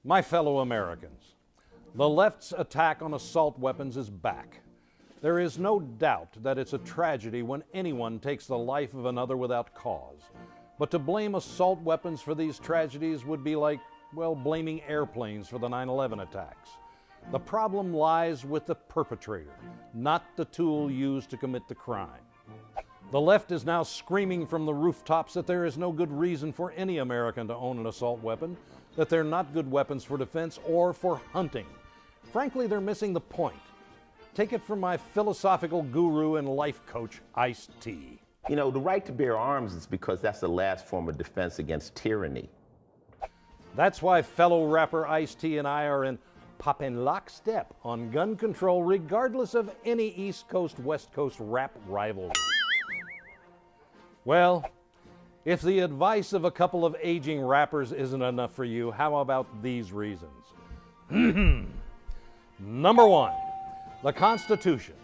My fellow Americans, the left's attack on assault weapons is back. There is no doubt that it's a tragedy when anyone takes the life of another without cause. But to blame assault weapons for these tragedies would be like, well, blaming airplanes for the 9/11 attacks. The problem lies with the perpetrator, not the tool used to commit the crime. The left is now screaming from the rooftops that there is no good reason for any American to own an assault weapon, that they're not good weapons for defense or for hunting. Frankly, they're missing the point. Take it from my philosophical guru and life coach, Ice-T. You know, the right to bear arms is because that's the last form of defense against tyranny. That's why fellow rapper Ice-T and I are in poppin' lockstep on gun control regardless of any East Coast-West Coast rap rivalry. Well, if the advice of a couple of aging rappers isn't enough for you, how about these reasons? Number one, the Constitution.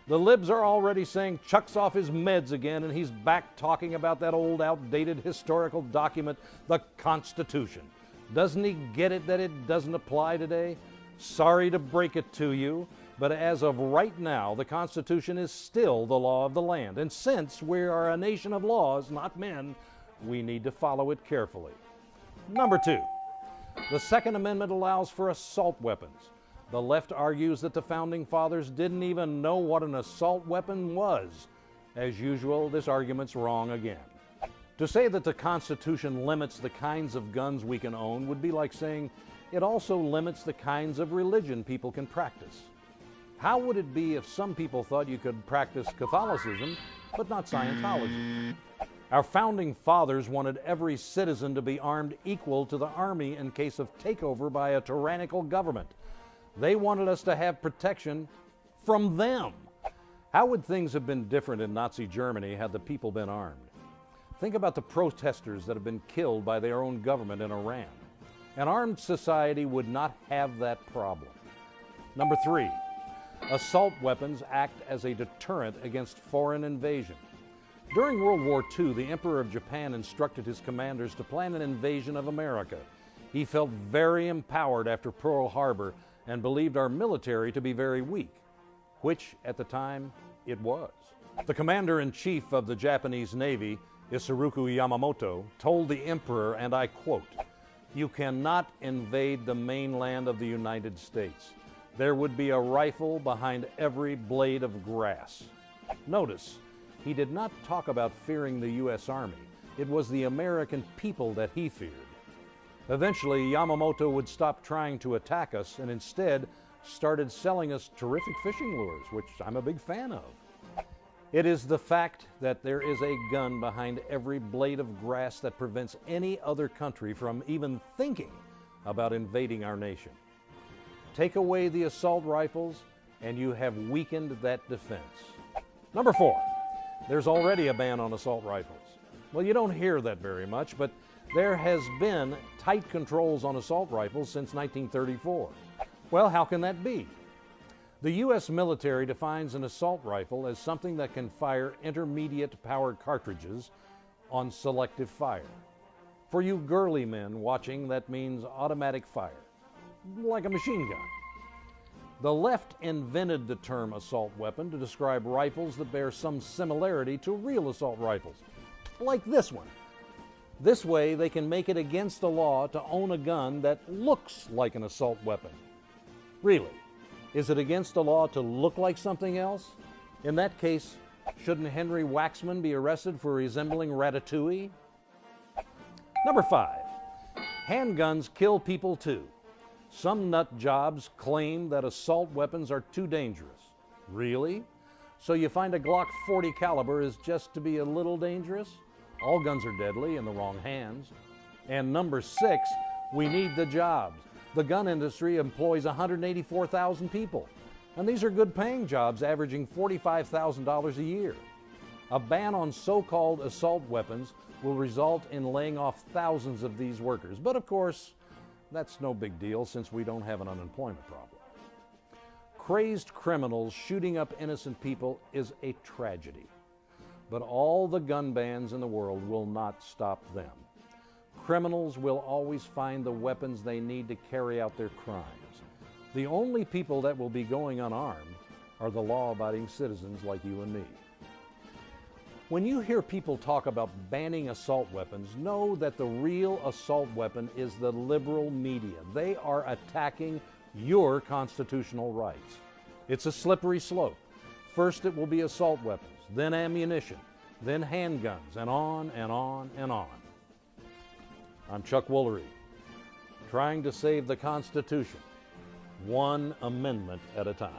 The libs are already saying Chuck's off his meds again and he's back talking about that old outdated historical document, the Constitution. Doesn't he get it that it doesn't apply today? Sorry to break it to you, but as of right now, the Constitution is still the law of the land. And since we are a nation of laws, not men, we need to follow it carefully. Number two, the Second Amendment allows for assault weapons. The left argues that the Founding Fathers didn't even know what an assault weapon was. As usual, this argument's wrong again. To say that the Constitution limits the kinds of guns we can own would be like saying it also limits the kinds of religion people can practice. How would it be if some people thought you could practice Catholicism, but not Scientology? Our Founding Fathers wanted every citizen to be armed equal to the Army in case of takeover by a tyrannical government. They wanted us to have protection from them. How would things have been different in Nazi Germany had the people been armed? Think about the protesters that have been killed by their own government in Iran. An armed society would not have that problem. Number three, assault weapons act as a deterrent against foreign invasion. During World War II, the Emperor of Japan instructed his commanders to plan an invasion of America. He felt very empowered after Pearl Harbor and believed our military to be very weak, which at the time it was. The commander-in-chief of the Japanese Navy, Isoroku Yamamoto, told the emperor, and I quote, "You cannot invade the mainland of the United States. There would be a rifle behind every blade of grass." Notice, he did not talk about fearing the U.S. Army. It was the American people that he feared. Eventually, Yamamoto would stop trying to attack us and instead started selling us terrific fishing lures, which I'm a big fan of. It is the fact that there is a gun behind every blade of grass that prevents any other country from even thinking about invading our nation. Take away the assault rifles and you have weakened that defense. Number four, there's already a ban on assault rifles. Well, you don't hear that very much, but there has been tight controls on assault rifles since 1934. Well, how can that be? The U.S. military defines an assault rifle as something that can fire intermediate powered cartridges on selective fire. For you girly men watching, that means automatic fire, like a machine gun. The left invented the term assault weapon to describe rifles that bear some similarity to real assault rifles, like this one. This way, they can make it against the law to own a gun that looks like an assault weapon. Really? Is it against the law to look like something else? In that case, shouldn't Henry Waxman be arrested for resembling Ratatouille? Number five, handguns kill people too. Some nut jobs claim that assault weapons are too dangerous. Really? So you find a Glock 40 caliber is just to be a little dangerous? All guns are deadly in the wrong hands. And number six, we need the jobs. The gun industry employs 184,000 people, and these are good paying jobs averaging $45,000 a year. A ban on so-called assault weapons will result in laying off thousands of these workers. But of course, that's no big deal since we don't have an unemployment problem. Crazed criminals shooting up innocent people is a tragedy. But all the gun bans in the world will not stop them. Criminals will always find the weapons they need to carry out their crimes. The only people that will be going unarmed are the law-abiding citizens like you and me. When you hear people talk about banning assault weapons, know that the real assault weapon is the liberal media. They are attacking your constitutional rights. It's a slippery slope. First it will be assault weapons, then ammunition, then handguns, and on and on and on. I'm Chuck Woolery, trying to save the Constitution, one amendment at a time.